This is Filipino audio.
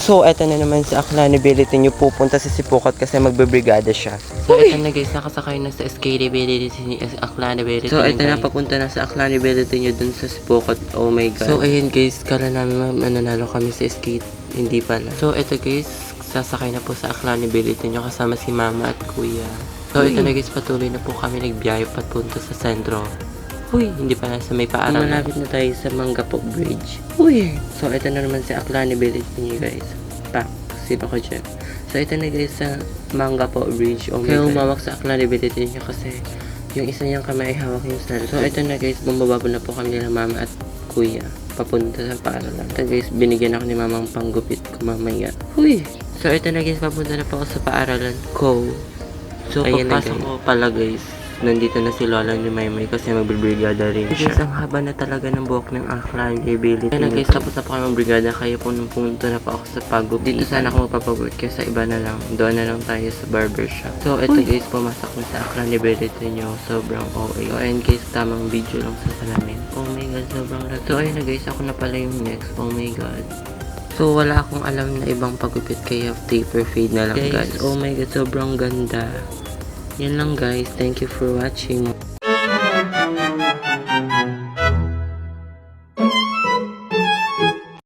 So, eto na naman si accountability nyo pupunta sa Sipokot kasi magbebrigada siya. So, eto na guys, nakasakay na sa accountability ni accountability. So, eto na, papunta na sa accountability nyo dun sa Sipokot. Oh my God. So, ayun guys, kala namin mananalo kami sa skate. Hindi pala. So, eto guys, sasakay na po sa accountability nyo kasama si mama at kuya. So, ito na guys, patuloy na po kami nagbiyahe papunta sa sentro. Uy, hindi pa nasa may paaralan. Malapit na tayo sa Manggapo Bridge. Uy! So, ito na naman si accountability niyo guys. Pak, sino ko dyan? So, ito na guys sa Manggapo Bridge. Oh my God. Kaya umawak sa accountability niyo kasi yung isa niyang kamay ay hawak yung cellphone. So, ito na guys, bumababa na po kami nila mama at kuya papunta sa paaralan. Ito guys, binigyan ako ni mamang panggupit ko mamaya. Uy! So, ito na guys, papunta na po ako sa paaralan ko. So, pagpasok ko pala guys, nandito na si Lola ni Maymay kasi magbibrigada rin siya. Guys, ang haba na talaga ng buhok ng accountability. Kaya na guys, tapos na po kayo magbrigada, kayo po nung pumunta na po ako sa pagupit. Dito sana ako magpapagupit kasi sa iba na lang. Doon na lang tayo sa barbershop. So, ito guys, pumasok na sa accountability nyo. Sobrang OA. So, ayun guys, tamang video lang sa salamin. Oh my God, sobrang lag. So, ayun na guys, ako na pala yung next. Oh my God. So, wala akong alam na ibang pagupit kaya taper fade na lang guys. Oh my God, sobrang ganda. Yan lang guys. Thank you for watching.